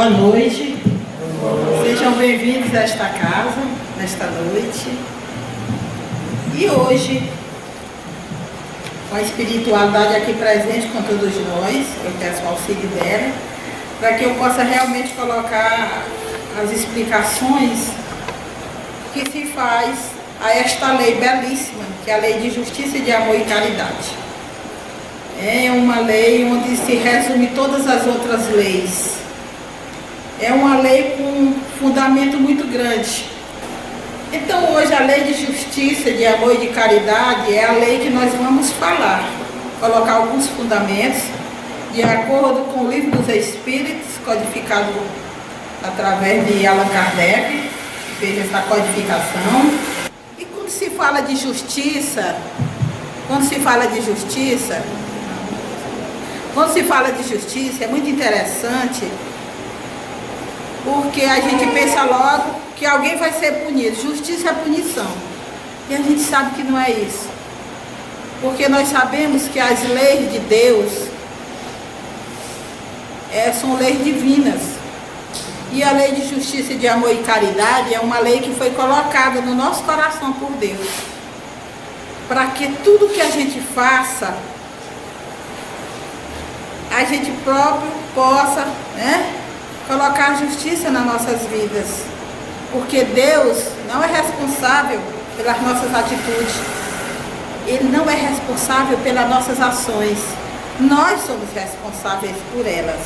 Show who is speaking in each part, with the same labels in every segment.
Speaker 1: Boa noite, sejam bem-vindos a esta casa, nesta noite. E hoje, com a espiritualidade aqui presente com todos nós, eu peço o auxílio dela, para que eu possa realmente colocar as explicações que se faz a esta lei belíssima, que é a lei de justiça, de amor e caridade. É uma lei onde se resume todas as outras leis. É uma lei com um fundamento muito grande. Então hoje a lei de justiça, de amor e de caridade é a lei que nós vamos falar. Colocar alguns fundamentos de acordo com o Livro dos Espíritos, codificado através de Allan Kardec, que fez essa codificação. E quando se fala de justiça, é muito interessante, porque a gente pensa logo que alguém vai ser punido. Justiça é punição. E a gente sabe que não é isso. Porque nós sabemos que as leis de Deus são leis divinas. E a lei de justiça, de amor e caridade é uma lei que foi colocada no nosso coração por Deus. Para que tudo que a gente faça, a gente próprio possa, colocar justiça nas nossas vidas. Porque Deus não é responsável pelas nossas atitudes. Ele não é responsável pelas nossas ações. Nós somos responsáveis por elas,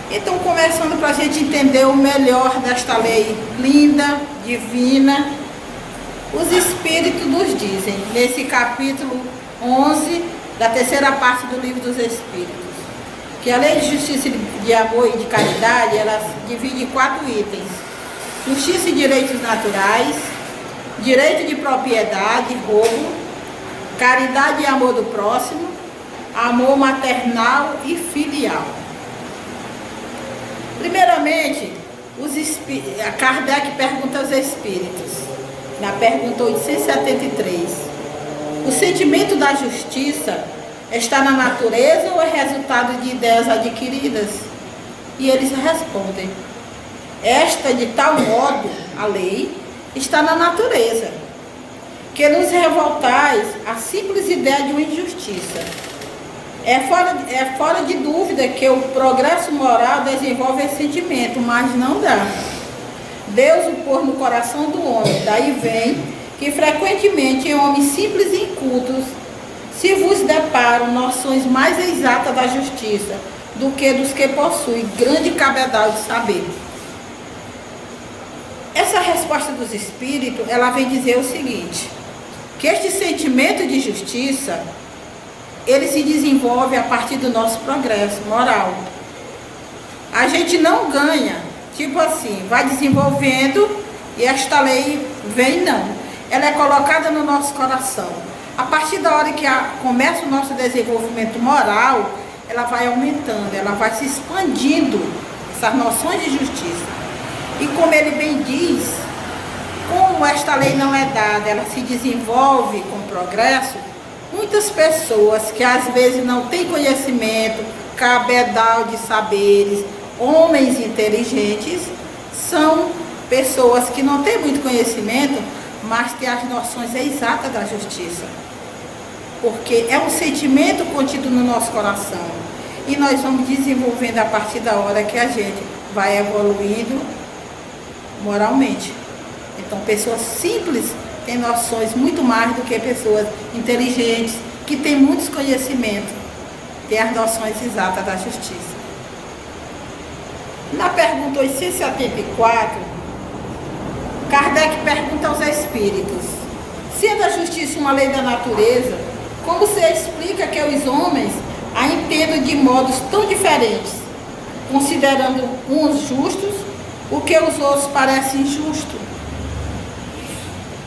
Speaker 1: Então, começando para a gente entender o melhor desta lei linda, divina, os Espíritos nos dizem, nesse capítulo 11, da terceira parte do Livro dos Espíritos, que a lei de justiça, de amor e de caridade, ela se divide em 4 itens: justiça e direitos naturais, direito de propriedade, roubo, caridade e amor do próximo, amor maternal e filial. Primeiramente, Kardec pergunta aos Espíritos, na pergunta 873, o sentimento da justiça está na natureza ou é resultado de ideias adquiridas? E eles respondem: esta, de tal modo, a lei, está na natureza, que nos revoltais a simples ideia de uma injustiça. É fora de dúvida que o progresso moral desenvolve esse sentimento, mas não dá. Deus o pôs no coração do homem, daí vem que frequentemente em homens simples e incultos se vos deparam noções mais exatas da justiça do que dos que possuem grande cabedal de saber. Essa resposta dos Espíritos, ela vem dizer o seguinte, que este sentimento de justiça, ele se desenvolve a partir do nosso progresso moral. A gente não ganha, tipo assim, vai desenvolvendo e esta lei vem, não. Ela é colocada no nosso coração. A partir da hora que começa o nosso desenvolvimento moral, ela vai aumentando, ela vai se expandindo, essas noções de justiça. E como ele bem diz, como esta lei não é dada, ela se desenvolve com progresso, muitas pessoas que às vezes não têm conhecimento, cabedal de saberes, homens inteligentes, são pessoas que não têm muito conhecimento, mas têm as noções exatas da justiça. Porque é um sentimento contido no nosso coração. E nós vamos desenvolvendo a partir da hora que a gente vai evoluindo moralmente. Então, pessoas simples têm noções muito mais do que pessoas inteligentes, que têm muitos conhecimentos, têm as noções exatas da justiça. Na pergunta 874, Kardec pergunta aos Espíritos: sendo a justiça uma lei da natureza, como se explica que os homens a entendam de modos tão diferentes, considerando uns justos o que os outros parecem injusto?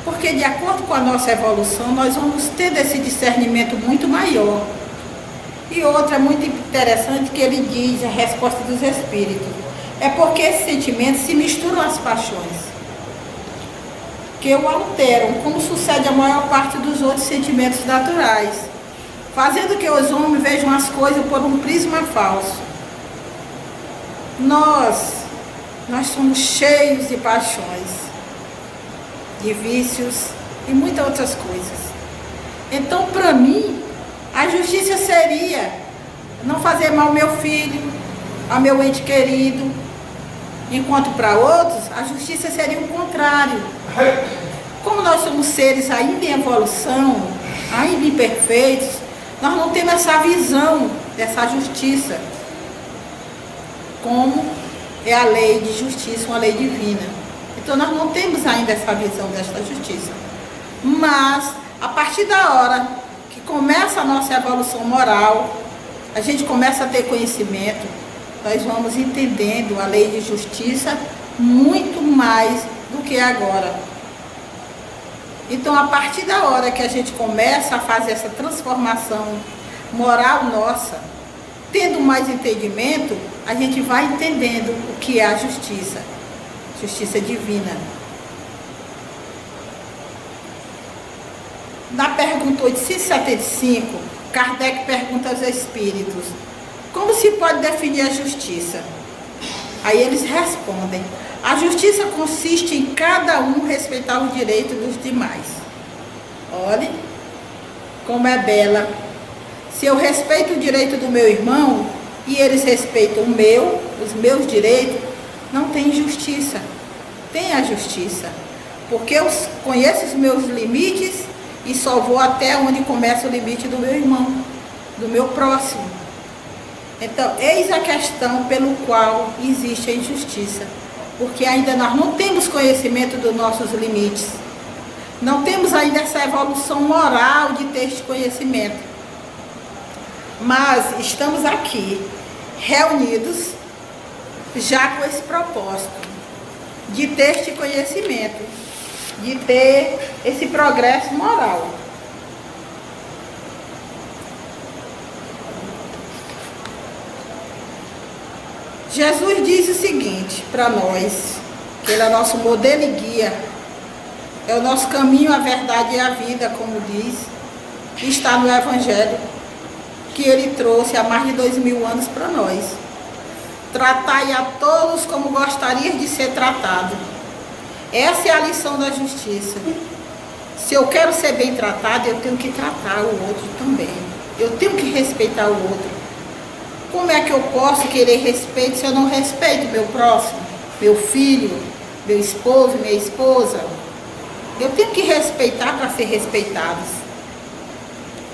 Speaker 1: Porque de acordo com a nossa evolução, nós vamos ter esse discernimento muito maior. E outra muito interessante que ele diz, a resposta dos Espíritos, é porque esses sentimentos se misturam às paixões, que o alteram, como sucede a maior parte dos outros sentimentos naturais, fazendo que os homens vejam as coisas por um prisma falso. nós somos cheios de paixões, de vícios e muitas outras coisas. Então, para mim, a justiça seria não fazer mal ao meu filho, ao meu ente querido, enquanto para outros, a justiça seria o contrário. Como nós somos seres ainda em evolução, ainda imperfeitos, nós não temos essa visão dessa justiça, como é a lei de justiça, uma lei divina. Então nós não temos ainda essa visão desta justiça. Mas, a partir da hora que começa a nossa evolução moral, a gente começa a ter conhecimento, nós vamos entendendo a lei de justiça muito mais do que agora. Então, a partir da hora que a gente começa a fazer essa transformação moral nossa, tendo mais entendimento, a gente vai entendendo o que é a justiça, justiça divina. Na pergunta 875, Kardec pergunta aos espíritos: como se pode definir a justiça? Aí eles respondem: a justiça consiste em cada um respeitar o direito dos demais. Olhe como é bela. Se eu respeito o direito do meu irmão e eles respeitam os meus direitos, não tem justiça. Tem a justiça. Porque eu conheço os meus limites e só vou até onde começa o limite do meu irmão, do meu próximo. Então, eis a questão pelo qual existe a injustiça. Porque ainda nós não temos conhecimento dos nossos limites. Não temos ainda essa evolução moral de ter este conhecimento. Mas estamos aqui, reunidos, já com esse propósito, de ter este conhecimento, de ter esse progresso moral. Jesus disse o seguinte para nós, que Ele é nosso modelo e guia, é o nosso caminho, a verdade e a vida, como diz, que está no Evangelho, que Ele trouxe há mais de 2000 anos para nós. Tratai a todos como gostaria de ser tratado. Essa é a lição da justiça. Se eu quero ser bem tratado, eu tenho que tratar o outro também. Eu tenho que respeitar o outro. Como é que eu posso querer respeito se eu não respeito meu próximo, meu filho, meu esposo, minha esposa? Eu tenho que respeitar para ser respeitados.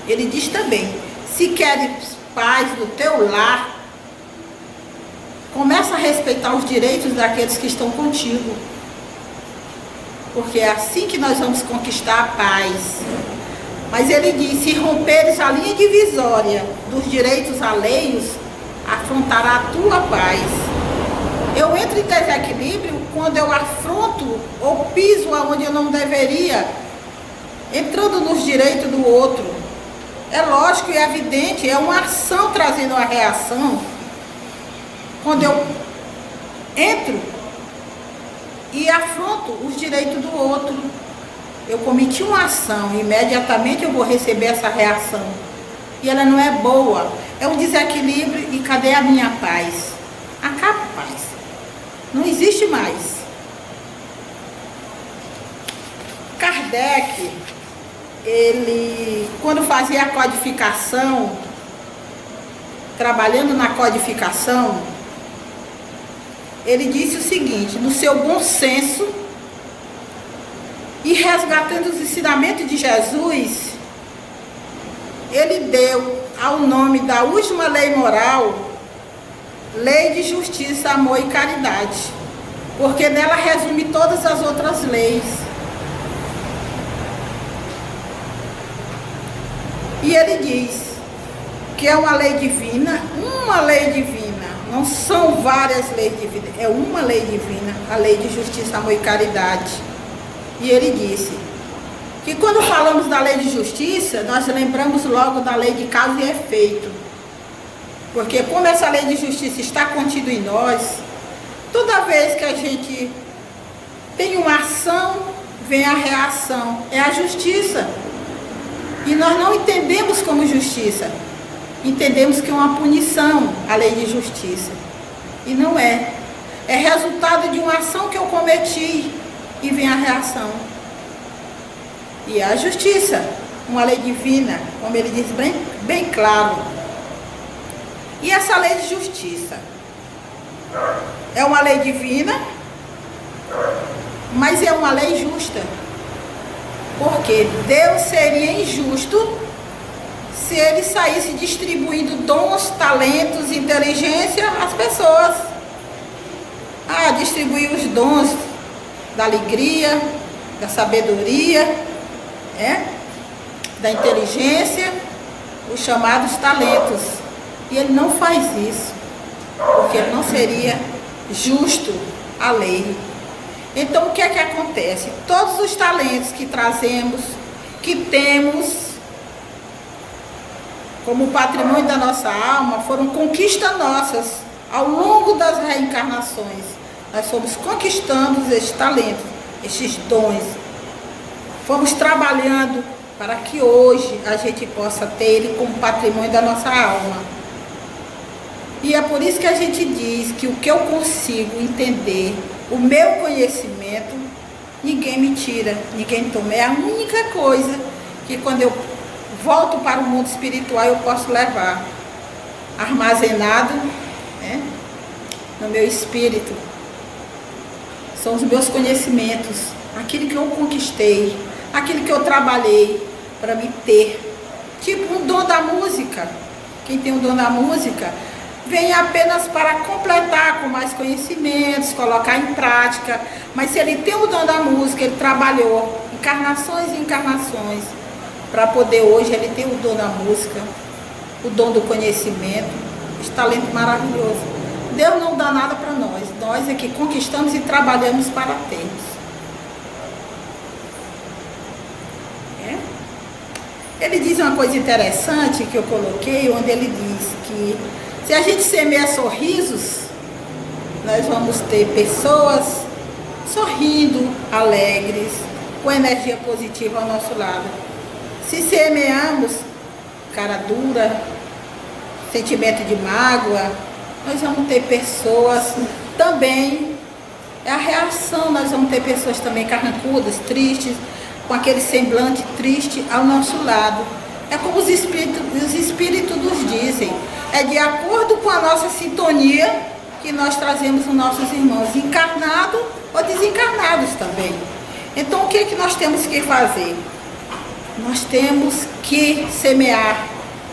Speaker 1: Ele diz também: se queres paz no teu lar, começa a respeitar os direitos daqueles que estão contigo. Porque é assim que nós vamos conquistar a paz. Mas ele diz: se romperes a linha divisória dos direitos alheios, afrontará a tua paz. Eu entro em desequilíbrio quando eu afronto ou piso aonde eu não deveria, entrando nos direitos do outro. É lógico e evidente, é uma ação trazendo uma reação. Quando eu entro e afronto os direitos do outro, eu cometi uma ação, imediatamente eu vou receber essa reação. E ela não é boa, é um desequilíbrio. E cadê a minha paz? Acaba a paz, não existe mais. Kardec, ele, quando fazia a codificação, trabalhando na codificação, ele disse o seguinte: no seu bom senso e resgatando os ensinamentos de Jesus, ele deu ao nome da última lei moral, lei de justiça, amor e caridade, porque nela resume todas as outras leis. E ele diz que é uma lei divina, não são várias leis divinas, é uma lei divina, a lei de justiça, amor e caridade. E ele disse que quando falamos da lei de justiça, nós lembramos logo da lei de causa e efeito. Porque como essa lei de justiça está contida em nós, toda vez que a gente tem uma ação, vem a reação, é a justiça. E nós não entendemos como justiça, entendemos que é uma punição, a lei de justiça. E não é. É resultado de uma ação que eu cometi e vem a reação. E a justiça, uma lei divina, como ele diz bem claro. E essa lei de justiça é uma lei divina, mas é uma lei justa. Porque Deus seria injusto se ele saísse distribuindo dons, talentos, inteligência às pessoas. Distribuir os dons da alegria, da sabedoria, da inteligência, os chamados talentos. E ele não faz isso, porque não seria justo a lei. Então o que é que acontece? Todos os talentos que trazemos, que temos, como patrimônio da nossa alma, foram conquistas nossas ao longo das reencarnações. Nós fomos conquistando esses talentos, esses dons. Fomos trabalhando para que hoje a gente possa ter ele como patrimônio da nossa alma. E é por isso que a gente diz que o que eu consigo entender, o meu conhecimento, ninguém me tira, ninguém toma. É a única coisa que quando eu volto para o mundo espiritual eu posso levar, armazenado no meu espírito. São os meus conhecimentos, aquilo que eu conquistei, aquilo que eu trabalhei para me ter. Tipo um dom da música. Quem tem o dom da música vem apenas para completar com mais conhecimentos, colocar em prática. Mas se ele tem o dom da música, ele trabalhou encarnações e encarnações para poder hoje ele ter o dom da música, o dom do conhecimento, esse talento maravilhoso. Deus não dá nada para nós. Nós é que conquistamos e trabalhamos para termos. Ele diz uma coisa interessante que eu coloquei, onde ele diz que se a gente semear sorrisos, nós vamos ter pessoas sorrindo, alegres, com energia positiva ao nosso lado. Se semearmos cara dura, sentimento de mágoa, nós vamos ter pessoas também, é a reação, nós vamos ter pessoas também carrancudas, tristes, com aquele semblante triste ao nosso lado. É como os espíritos nos dizem, é de acordo com a nossa sintonia que nós trazemos os nossos irmãos, encarnados ou desencarnados também. Então o que é que nós temos que fazer? Nós temos que semear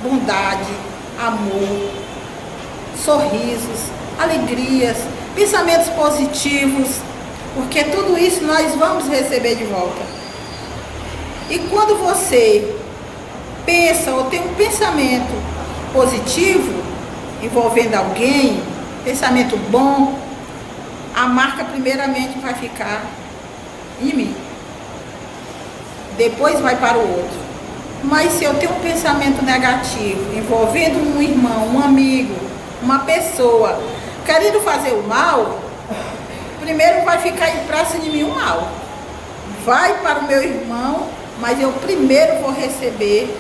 Speaker 1: bondade, amor, sorrisos, alegrias, pensamentos positivos, porque tudo isso nós vamos receber de volta. E quando você pensa ou tem um pensamento positivo envolvendo alguém, pensamento bom, a marca primeiramente vai ficar em mim. Depois vai para o outro. Mas se eu tenho um pensamento negativo envolvendo um irmão, um amigo, uma pessoa querendo fazer o mal, primeiro vai ficar impresso em mim o mal. Vai para o meu irmão, mas eu primeiro vou receber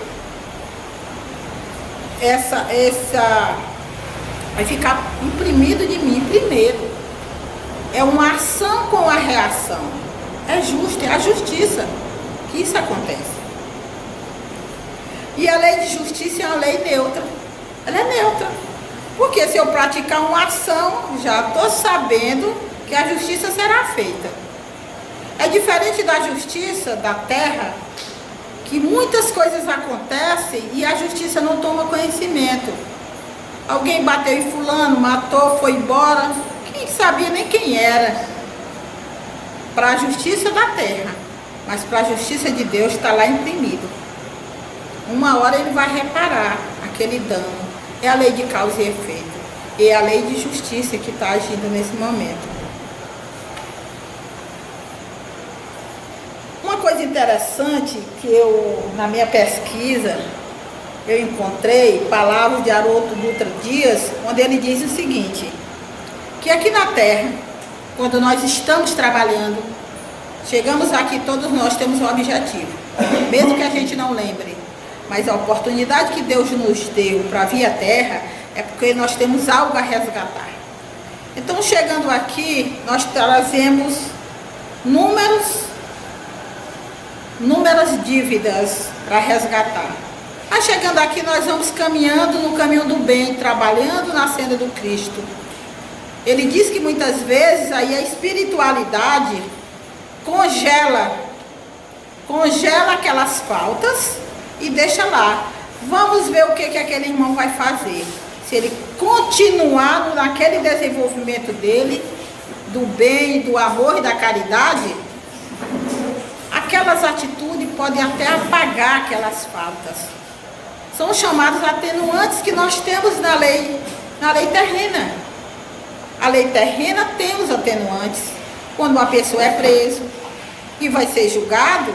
Speaker 1: vai ficar imprimido de mim primeiro. É uma ação com a reação. É justo, é a justiça que isso acontece. E a lei de justiça é uma lei neutra. Ela é neutra. Porque se eu praticar uma ação, já estou sabendo que a justiça será feita. É diferente da justiça da terra, que muitas coisas acontecem e a justiça não toma conhecimento. Alguém bateu em fulano, matou, foi embora, quem sabia nem quem era. Para a justiça da terra, mas para a justiça de Deus está lá imprimido. Uma hora ele vai reparar aquele dano. É a lei de causa e efeito. E é a lei de justiça que está agindo nesse momento. Uma coisa interessante que na minha pesquisa, eu encontrei palavras de Haroldo Dutra Dias, onde ele diz o seguinte, que aqui na Terra, quando nós estamos trabalhando, chegamos aqui, todos nós temos um objetivo, mesmo que a gente não lembre, mas a oportunidade que Deus nos deu para vir à Terra é porque nós temos algo a resgatar. Então, chegando aqui, nós trazemos inúmeras dívidas para resgatar. Mas chegando aqui, nós vamos caminhando no caminho do bem, trabalhando na senda do Cristo. Ele diz que muitas vezes aí a espiritualidade congela aquelas faltas e deixa lá. Vamos ver o que aquele irmão vai fazer. Se ele continuar naquele desenvolvimento dele, do bem, do amor e da caridade, aquelas atitudes podem até apagar aquelas faltas. São chamados atenuantes que nós temos na lei terrena. A lei terrena tem os atenuantes. Quando uma pessoa é presa e vai ser julgado,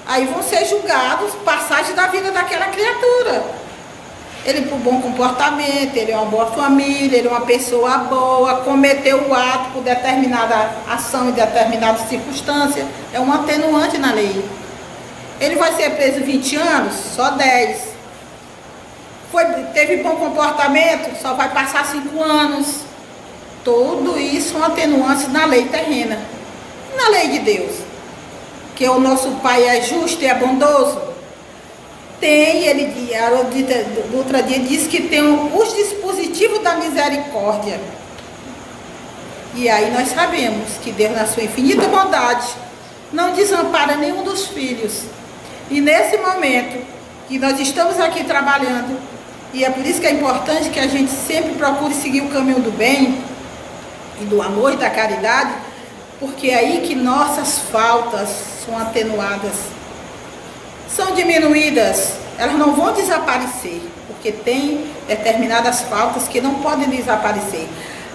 Speaker 1: aí vão ser julgados passagem da vida daquela criatura. Ele por bom comportamento, ele é uma boa família, ele é uma pessoa boa, cometeu o ato por determinada ação e determinada circunstância, é um atenuante na lei. Ele vai ser preso 20 anos, só 10. Teve bom comportamento, só vai passar 5 anos. Tudo isso são atenuantes na lei terrena. E na lei de Deus, que o nosso Pai é justo e é bondoso, do outro dia diz que tem os dispositivos da misericórdia. E aí nós sabemos que Deus, na sua infinita bondade, não desampara nenhum dos filhos. E nesse momento que nós estamos aqui trabalhando, e é por isso que é importante que a gente sempre procure seguir o caminho do bem e do amor e da caridade, porque é aí que nossas faltas são atenuadas, são diminuídas. Elas não vão desaparecer, porque tem determinadas faltas que não podem desaparecer,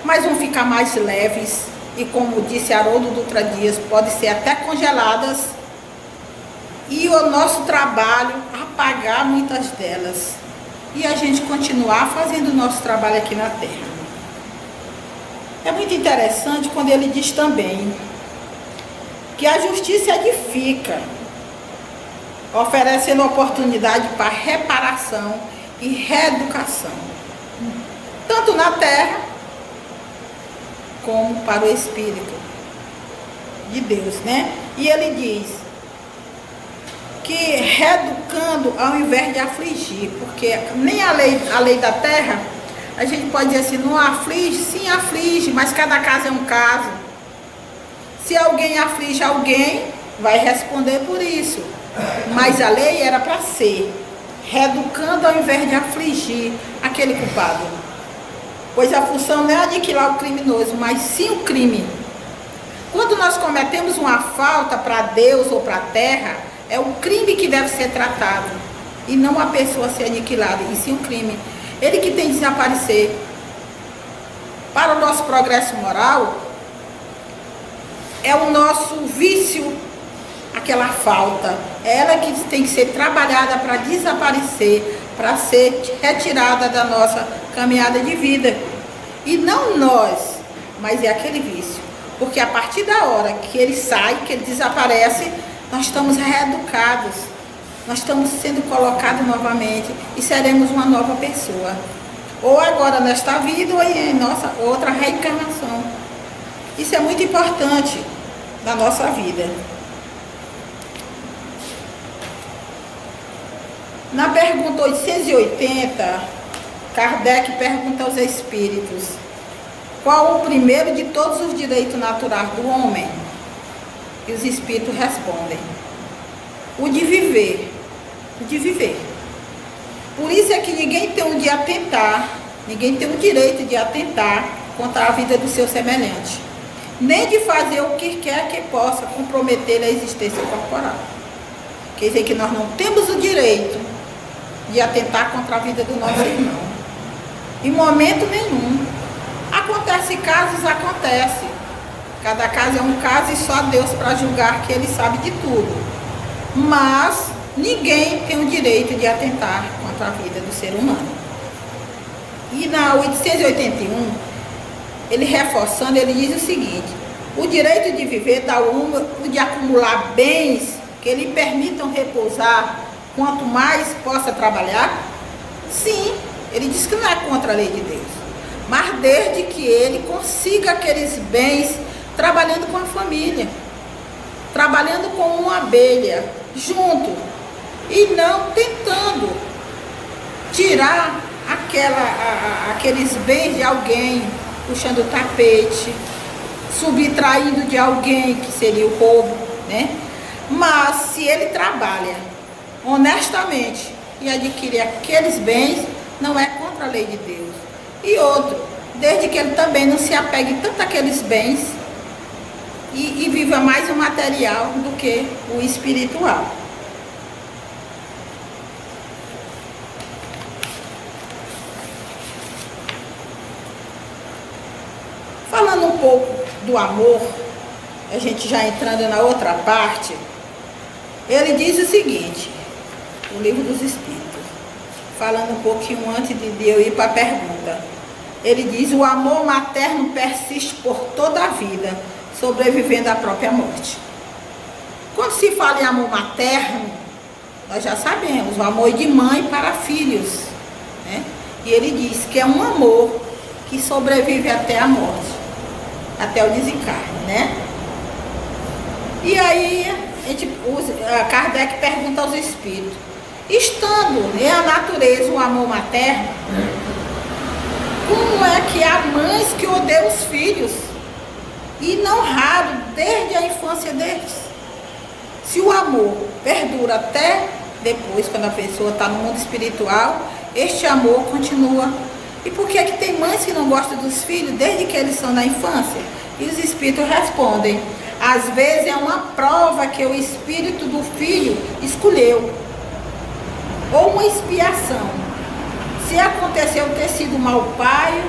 Speaker 1: mas vão ficar mais leves e, como disse Haroldo Dutra Dias, podem ser até congeladas, e o nosso trabalho apagar muitas delas e a gente continuar fazendo o nosso trabalho aqui na Terra. É muito interessante quando ele diz também que a justiça edifica, oferecendo oportunidade para reparação e reeducação, tanto na terra como para o Espírito de Deus, né? E ele diz que reeducando ao invés de afligir, porque nem a lei da terra, a gente pode dizer assim, não aflige, sim aflige, mas cada caso é um caso. Se alguém aflige alguém, vai responder por isso. Mas a lei era para ser reeducando ao invés de afligir aquele culpado. Pois a função não é aniquilar o criminoso, mas sim o crime. Quando nós cometemos uma falta para Deus ou para a terra, é o crime que deve ser tratado, e não a pessoa ser aniquilada, e sim o crime. Ele que tem que desaparecer. Para o nosso progresso moral, é o nosso vício, aquela falta. É ela que tem que ser trabalhada para desaparecer, para ser retirada da nossa caminhada de vida. E não nós, mas é aquele vício. Porque a partir da hora que ele sai, que ele desaparece, nós estamos reeducados, nós estamos sendo colocados novamente e seremos uma nova pessoa. Ou agora nesta vida, ou em nossa outra reencarnação. Isso é muito importante na nossa vida. Na pergunta 880, Kardec pergunta aos espíritos: qual o primeiro de todos os direitos naturais do homem? E os espíritos respondem: o de viver. O de viver. Por isso é que ninguém tem o de atentar, ninguém tem o direito de atentar contra a vida do seu semelhante, nem de fazer o que quer que possa comprometer a existência corporal. Quer dizer que nós não temos o direito de atentar contra a vida do nosso irmão, em momento nenhum. Acontece casos, acontece. Cada caso é um caso e só Deus para julgar, que Ele sabe de tudo. Mas ninguém tem o direito de atentar contra a vida do ser humano. E na 881, ele reforçando, ele diz o seguinte: o direito de viver dá o de acumular bens que lhe permitam repousar quanto mais possa trabalhar. Sim, ele diz que não é contra a lei de Deus, mas desde que ele consiga aqueles bens trabalhando com a família, trabalhando com uma abelha junto e não tentando tirar aqueles bens de alguém, puxando o tapete, subtraindo de alguém, que seria o roubo, né? Mas se ele trabalha honestamente e adquire aqueles bens, não é contra a lei de Deus. E outro, desde que ele também não se apegue tanto àqueles bens e viva mais o material do que o espiritual. Falando um pouco do amor, a gente já entrando na outra parte, ele diz o seguinte, o Livro dos Espíritos, falando um pouquinho antes de eu ir para a pergunta. Ele diz: o amor materno persiste por toda a vida, sobrevivendo à própria morte. Quando se fala em amor materno, nós já sabemos, o amor de mãe para filhos, né? E ele diz que é um amor que sobrevive até a morte, até o desencarne, né? E aí, Kardec pergunta aos espíritos, estando na natureza o amor materno, como é que há mães que odeiam os filhos, e não raro desde a infância deles? Se o amor perdura até depois, quando a pessoa está no mundo espiritual, este amor continua. E por que é que tem mães que não gostam dos filhos desde que eles são na infância? E os espíritos respondem: às vezes é uma prova que o espírito do filho escolheu, ou uma expiação. Se aconteceu ter sido mau pai,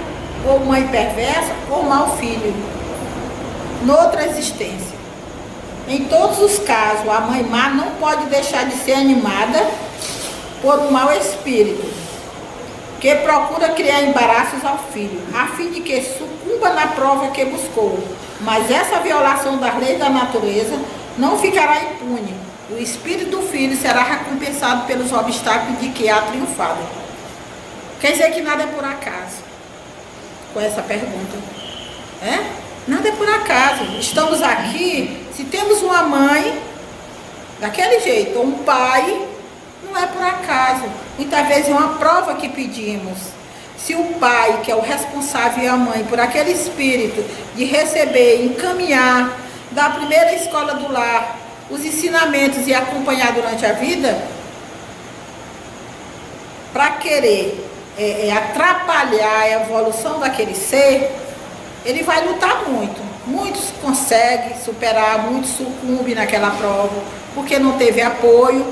Speaker 1: ou mãe perversa, ou mau filho, noutra existência. Em todos os casos, a mãe má não pode deixar de ser animada por um mau espírito, que procura criar embaraços ao filho, a fim de que sucumba na prova que buscou. Mas essa violação das leis da natureza não ficará impune. O espírito do filho será recompensado pelos obstáculos de que há triunfado. Quer dizer que nada é por acaso, com essa pergunta. Nada é por acaso. Estamos aqui, se temos uma mãe daquele jeito, ou um pai, não é por acaso. Muitas vezes é uma prova que pedimos. Se o pai, que é o responsável, e a mãe, por aquele espírito de receber, encaminhar da primeira escola do lar os ensinamentos e acompanhar durante a vida, para querer atrapalhar a evolução daquele ser, ele vai lutar muito. Muitos conseguem superar, muitos sucumbem naquela prova, porque não teve apoio,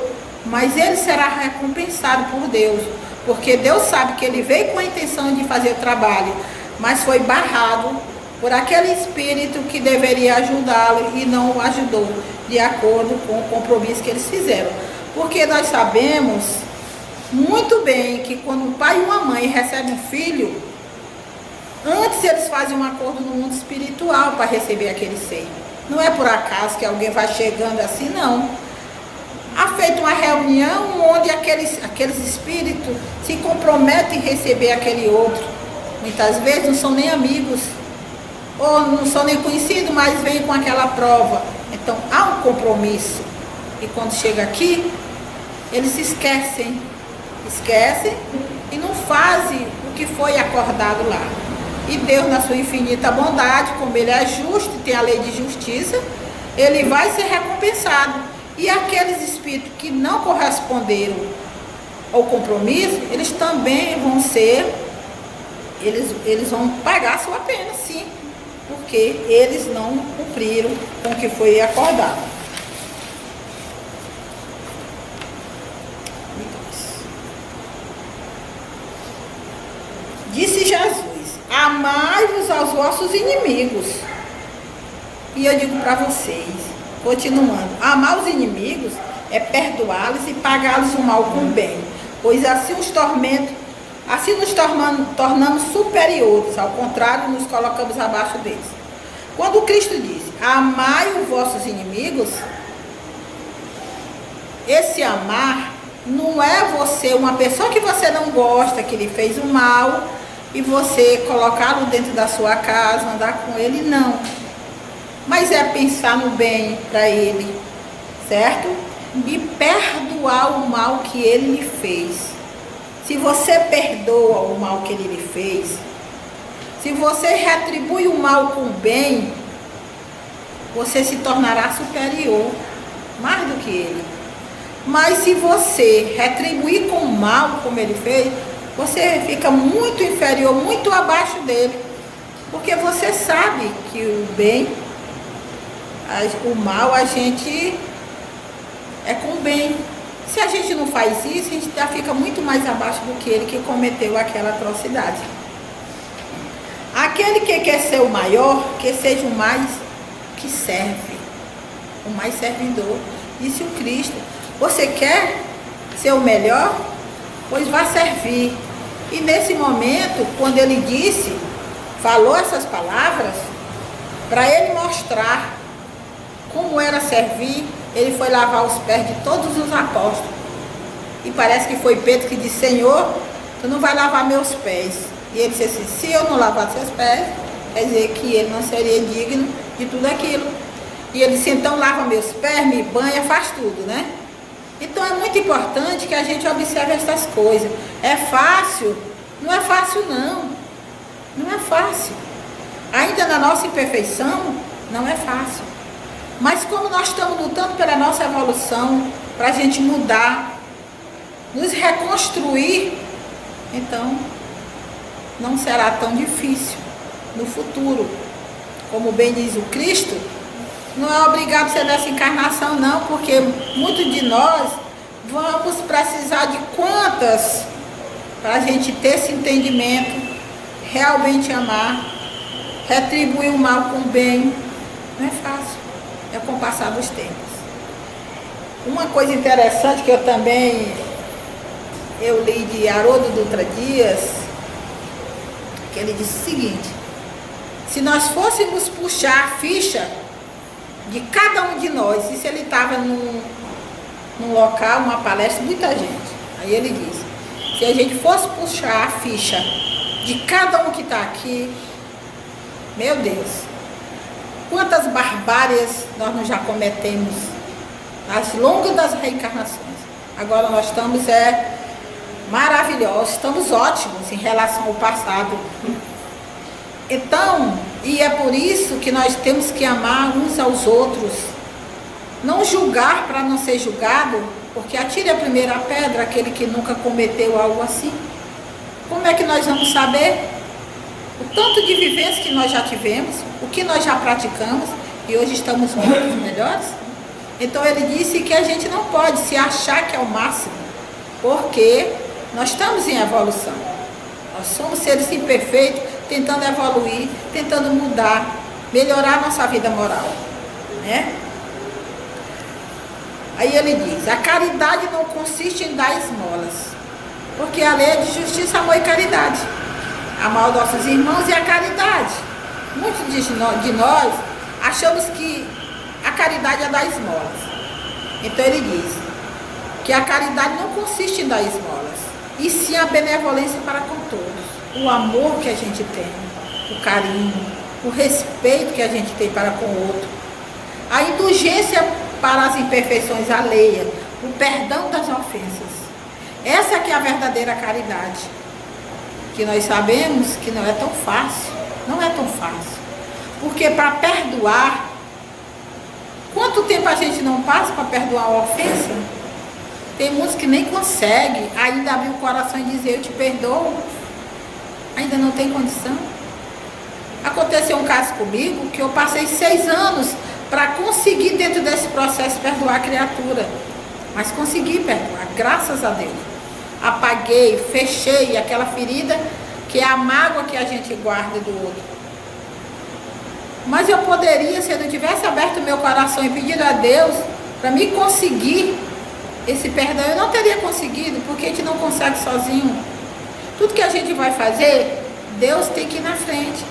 Speaker 1: mas ele será recompensado por Deus, porque Deus sabe que ele veio com a intenção de fazer o trabalho, mas foi barrado por aquele espírito que deveria ajudá-lo e não o ajudou, de acordo com o compromisso que eles fizeram. Porque nós sabemos muito bem que quando um pai e uma mãe recebem um filho, antes eles fazem um acordo no mundo espiritual para receber aquele ser. Não é por acaso que alguém vai chegando assim, não. Há feito uma reunião onde aqueles espíritos se comprometem em receber aquele outro. Muitas vezes não são nem amigos, ou não são nem conhecidos, mas vêm com aquela prova. Então há um compromisso. E quando chega aqui, eles esquecem e não fazem o que foi acordado lá. E Deus, na sua infinita bondade, como Ele é justo e tem a lei de justiça, Ele vai ser recompensado. E aqueles espíritos que não corresponderam ao compromisso, eles também vão ser, eles vão pagar a sua pena, sim, porque eles não cumpriram com o que foi acordado. Disse Jesus: amai-vos aos vossos inimigos. E eu digo para vocês, continuando, amar os inimigos é perdoá-los e pagá-los o mal com o bem, pois assim nos tornamos superiores, ao contrário, nos colocamos abaixo deles. Quando Cristo diz, amai os vossos inimigos, esse amar não é você, uma pessoa que você não gosta, que lhe fez o mal, e você colocá-lo dentro da sua casa, andar com ele, não. Mas é pensar no bem para ele, certo? E perdoar o mal que ele lhe fez. Se você perdoa o mal que ele lhe fez, se você retribui o mal com o bem, você se tornará superior, mais do que ele. Mas se você retribuir com o mal, como ele fez, você fica muito inferior, muito abaixo dele. Porque você sabe que o bem, o mal, a gente é com o bem. Se a gente não faz isso, a gente já fica muito mais abaixo do que ele que cometeu aquela atrocidade. Aquele que quer ser o maior, que seja o mais que serve, o mais servidor. Disse o Cristo. Você quer ser o melhor? Pois vá servir. E nesse momento, quando ele disse, falou essas palavras, para ele mostrar como era servir, ele foi lavar os pés de todos os apóstolos. E parece que foi Pedro que disse, Senhor, tu não vai lavar meus pés. E ele disse assim, se eu não lavar seus pés, quer dizer que ele não seria digno de tudo aquilo. E ele disse, então lava meus pés, me banha, faz tudo, né? Então é muito importante que a gente observe essas coisas. É fácil? Não é fácil não. Não é fácil. Ainda na nossa imperfeição, não é fácil. Mas como nós estamos lutando pela nossa evolução, para a gente mudar, nos reconstruir, então não será tão difícil no futuro. Como bem diz o Cristo, não é obrigado a ser dessa encarnação não, porque muitos de nós vamos precisar de quantas para a gente ter esse entendimento, realmente amar, retribuir o mal com o bem. Não é fácil, é com o passar dos tempos. Uma coisa interessante que eu li de Haroldo Dutra Dias, que ele disse o seguinte, se nós fôssemos puxar a ficha de cada um de nós, isso ele estava num local, uma palestra, muita gente, aí ele disse, se a gente fosse puxar a ficha de cada um que está aqui, meu Deus, quantas barbárias nós não já cometemos ao longo das reencarnações. Agora nós estamos maravilhosos, estamos ótimos em relação ao passado. Então, e é por isso que nós temos que amar uns aos outros, não julgar para não ser julgado, porque atire a primeira pedra aquele que nunca cometeu algo assim. Como é que nós vamos saber o tanto de vivência que nós já tivemos, o que nós já praticamos e hoje estamos muito melhores? Então ele disse que a gente não pode se achar que é o máximo, porque nós estamos em evolução. Nós somos seres imperfeitos, tentando evoluir, tentando mudar, melhorar a nossa vida moral, né? Aí ele diz, a caridade não consiste em dar esmolas, porque a lei é de justiça, amor e caridade. Amar os nossos irmãos e a caridade. Muitos de nós achamos que a caridade é dar esmolas. Então ele diz que a caridade não consiste em dar esmolas, e sim a benevolência para com todos. O amor que a gente tem, o carinho, o respeito que a gente tem para com o outro, a indulgência para as imperfeições alheias, o perdão das ofensas. Essa que é a verdadeira caridade, que nós sabemos que não é tão fácil, não é tão fácil. Porque para perdoar, quanto tempo a gente não passa para perdoar uma ofensa? Tem muitos que nem conseguem ainda abrir o coração e dizer, eu te perdoo. Ainda não tem condição. Aconteceu um caso comigo que eu passei 6 anos para conseguir dentro desse processo perdoar a criatura. Mas consegui perdoar, graças a Deus. Apaguei, fechei aquela ferida que é a mágoa que a gente guarda do outro. Mas eu poderia, se eu não tivesse aberto o meu coração e pedido a Deus para me conseguir esse perdão, eu não teria conseguido, porque a gente não consegue sozinho. Tudo que a gente vai fazer, Deus tem que ir na frente.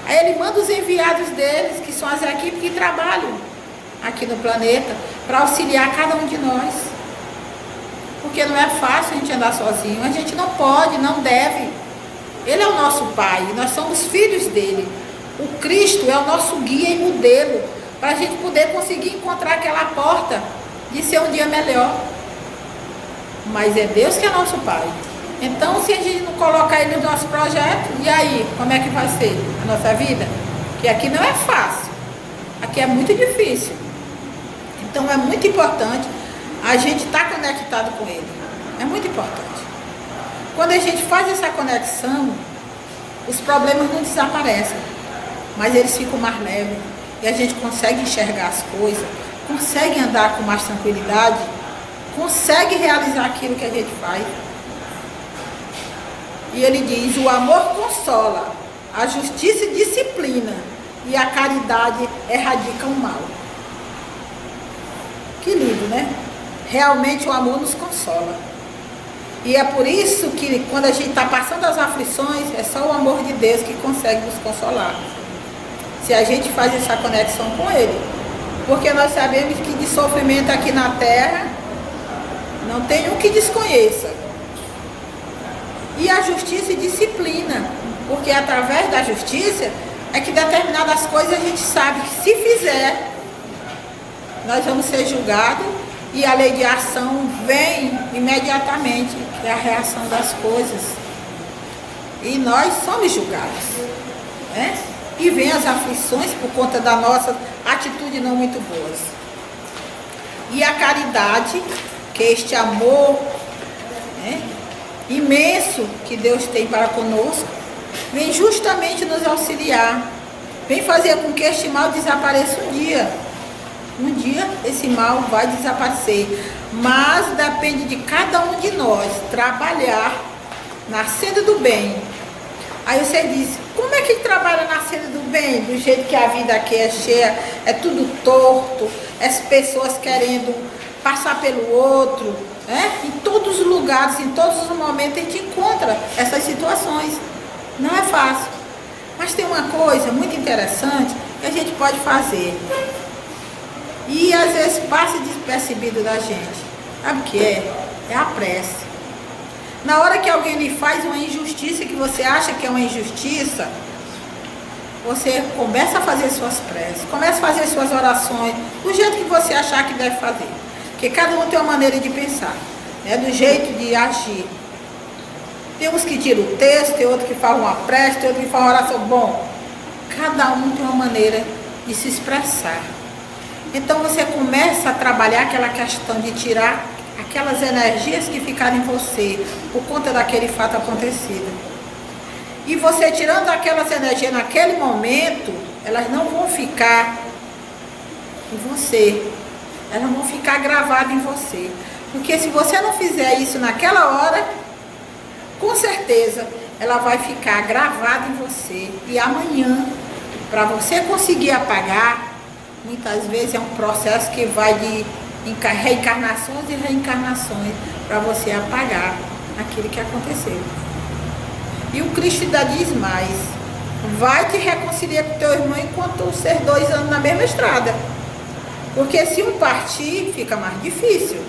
Speaker 1: Aí ele manda os enviados deles, que são as equipes que trabalham aqui no planeta, para auxiliar cada um de nós. Porque não é fácil a gente andar sozinho, a gente não pode, não deve. Ele é o nosso Pai, nós somos filhos dele. O Cristo é o nosso guia e modelo, para a gente poder conseguir encontrar aquela porta de ser um dia melhor. Mas é Deus que é nosso Pai. Então, se a gente não colocar Ele no nosso projeto, e aí, como é que vai ser a nossa vida? Que aqui não é fácil, aqui é muito difícil. Então, é muito importante a gente estar conectado com Ele. É muito importante. Quando a gente faz essa conexão, os problemas não desaparecem, mas eles ficam mais leves. E a gente consegue enxergar as coisas, consegue andar com mais tranquilidade, consegue realizar aquilo que a gente faz. E ele diz: o amor consola, a justiça disciplina e a caridade erradica o mal. Que lindo, né? Realmente o amor nos consola. E é por isso que quando a gente está passando as aflições, é só o amor de Deus que consegue nos consolar. Se a gente faz essa conexão com Ele. Porque nós sabemos que de sofrimento aqui na terra, não tem um que desconheça. E a justiça e disciplina. Porque através da justiça é que determinadas coisas a gente sabe que se fizer, nós vamos ser julgados. E a lei de ação vem imediatamente, que é a reação das coisas. E nós somos julgados, né? E vem as aflições por conta da nossa atitude não muito boas. E a caridade, que é este amor, né, imenso que Deus tem para conosco, vem justamente nos auxiliar, vem fazer com que este mal desapareça um dia. Um dia esse mal vai desaparecer, mas depende de cada um de nós trabalhar na senda do bem. Aí você diz: como é que trabalha na senda do bem? Do jeito que a vida aqui é cheia, é tudo torto, as pessoas querendo passar pelo outro, né? Em todos os lugares, em todos os momentos a gente encontra essas situações. Não é fácil, mas tem uma coisa muito interessante que a gente pode fazer. E às vezes passa despercebido da gente. Sabe o que é? É a prece. Na hora que alguém lhe faz uma injustiça, que você acha que é uma injustiça, você começa a fazer suas preces, começa a fazer suas orações, do jeito que você achar que deve fazer. Porque cada um tem uma maneira de pensar, né? Do jeito de agir. Tem uns que tiram o texto, tem outro que faz uma prece, tem outro que faz uma oração. Bom, cada um tem uma maneira de se expressar. Então você começa a trabalhar aquela questão de tirar aquelas energias que ficaram em você por conta daquele fato acontecido. E você tirando aquelas energias naquele momento, elas não vão ficar em você, elas vão ficar gravadas em você. Porque se você não fizer isso naquela hora, com certeza ela vai ficar gravada em você. E amanhã, para você conseguir apagar, muitas vezes é um processo que vai de reencarnações e reencarnações para você apagar aquilo que aconteceu. E o Cristo ainda diz mais: vai te reconciliar com teu irmão enquanto vocês dois andam na mesma estrada. Porque se um partir, fica mais difícil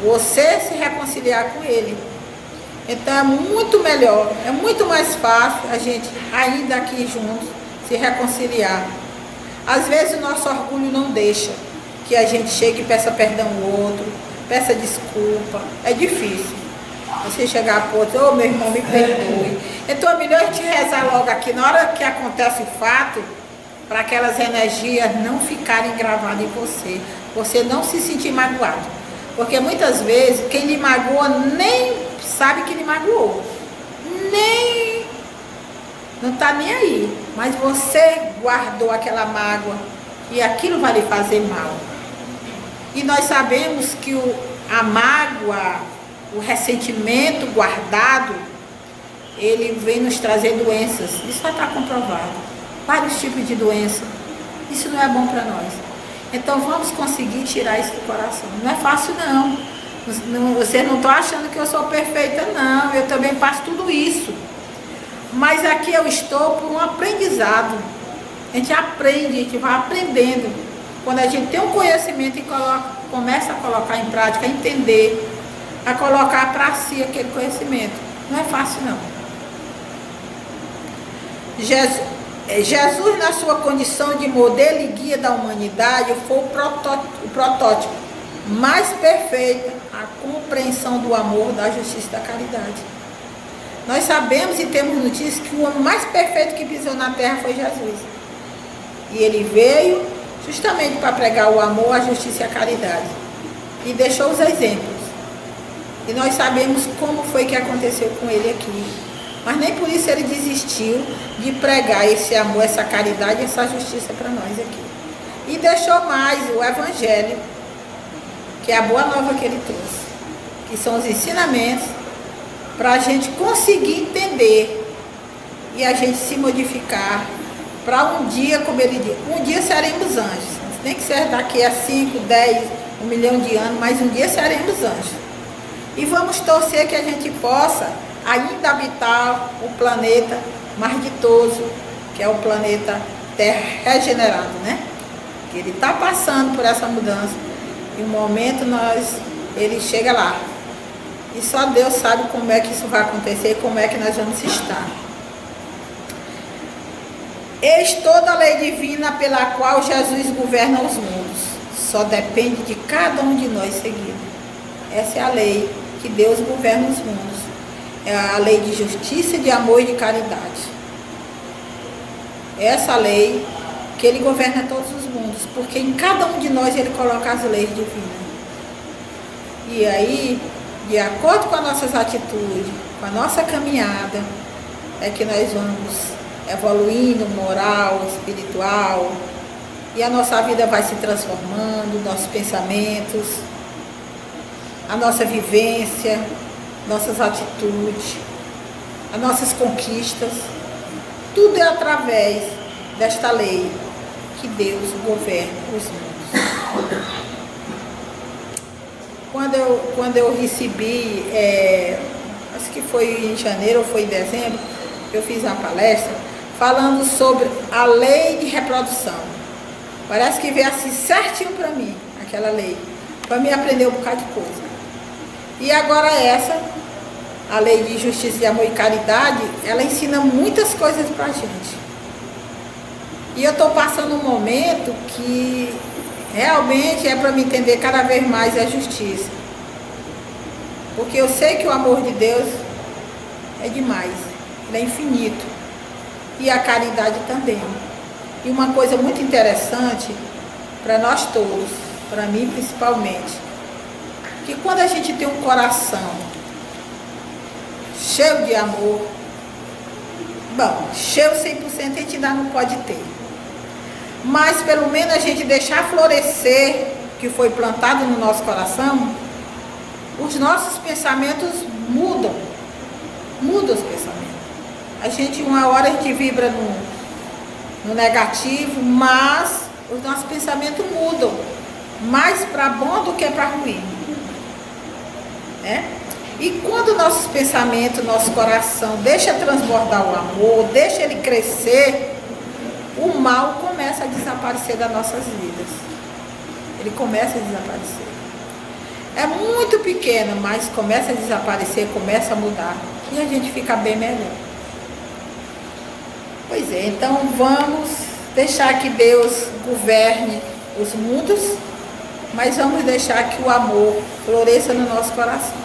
Speaker 1: você se reconciliar com ele. Então é muito melhor, é muito mais fácil a gente ainda aqui juntos se reconciliar. Às vezes o nosso orgulho não deixa que a gente chegue e peça perdão ao outro, peça desculpa. É difícil você chegar para o outro: ô meu irmão, me perdoe. Então é melhor a gente rezar logo aqui, na hora que acontece o fato, para aquelas energias não ficarem gravadas em você, você não se sentir magoado. Porque muitas vezes quem lhe magoa nem sabe que lhe magoou, nem não está nem aí, mas você guardou aquela mágoa e aquilo vai lhe fazer mal. E nós sabemos que a mágoa, o ressentimento guardado, ele vem nos trazer doenças. Isso já está comprovado. Vários tipos de doença. Isso não é bom para nós. Então vamos conseguir tirar isso do coração. Não é fácil não. Vocês não estão achando que eu sou perfeita, não. Eu também passo tudo isso. Mas aqui eu estou por um aprendizado. A gente aprende, a gente vai aprendendo. Quando a gente tem um conhecimento e começa a colocar em prática, a entender, a colocar para si aquele conhecimento. Não é fácil não. Jesus, na sua condição de modelo e guia da humanidade, foi o protótipo mais perfeito, a compreensão do amor, da justiça e da caridade. Nós sabemos e temos notícias que o homem mais perfeito que pisou na terra foi Jesus. E ele veio justamente para pregar o amor, a justiça e a caridade. E deixou os exemplos. E nós sabemos como foi que aconteceu com ele aqui. Mas nem por isso ele desistiu de pregar esse amor, essa caridade e essa justiça para nós aqui. E deixou mais o Evangelho, que é a boa nova que ele trouxe, que são os ensinamentos para a gente conseguir entender e a gente se modificar para um dia, como ele diz, um dia seremos anjos. Nem que seja daqui a 5, 10, 1 milhão de anos, mas um dia seremos anjos. E vamos torcer que a gente possa ainda habitar o planeta mais ditoso, que é o planeta Terra regenerado, né? Que ele está passando por essa mudança. E um momento ele chega lá. E só Deus sabe como é que isso vai acontecer e como é que nós vamos estar. Eis toda a lei divina pela qual Jesus governa os mundos. Só depende de cada um de nós seguir. Essa é a lei que Deus governa os mundos. É a lei de justiça, de amor e de caridade. Essa lei que ele governa todos os mundos, porque em cada um de nós ele coloca as leis divinas. E aí, de acordo com as nossas atitudes, com a nossa caminhada, é que nós vamos evoluindo moral, espiritual, e a nossa vida vai se transformando, nossos pensamentos, a nossa vivência, nossas atitudes, as nossas conquistas, tudo é através desta lei que Deus governa os mundos. Quando eu recebi, acho que foi em janeiro ou foi em dezembro, eu fiz uma palestra falando sobre a lei de reprodução. Parece que veio assim certinho para mim, aquela lei, para mim aprender um bocado de coisa. E agora essa, a lei de justiça, de amor e caridade, ela ensina muitas coisas para a gente. E eu estou passando um momento que realmente é para me entender cada vez mais a justiça. Porque eu sei que o amor de Deus é demais, ele é infinito. E a caridade também. E uma coisa muito interessante para nós todos, para mim principalmente, que quando a gente tem um coração cheio de amor, bom, cheio 100% a gente ainda não pode ter. Mas pelo menos a gente deixar florescer o que foi plantado no nosso coração, os nossos pensamentos mudam os pensamentos. A gente, uma hora a gente vibra no negativo, mas os nossos pensamentos mudam, mais para bom do que para ruim, né? E quando nossos pensamentos, nosso coração deixa transbordar o amor, deixa ele crescer, o mal começa a desaparecer das nossas vidas. Ele começa a desaparecer. É muito pequeno, mas começa a desaparecer, começa a mudar. E a gente fica bem melhor. Pois é, então vamos deixar que Deus governe os mundos, mas vamos deixar que o amor floresça no nosso coração.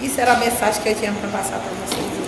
Speaker 1: Isso era a mensagem que eu tinha para passar para vocês.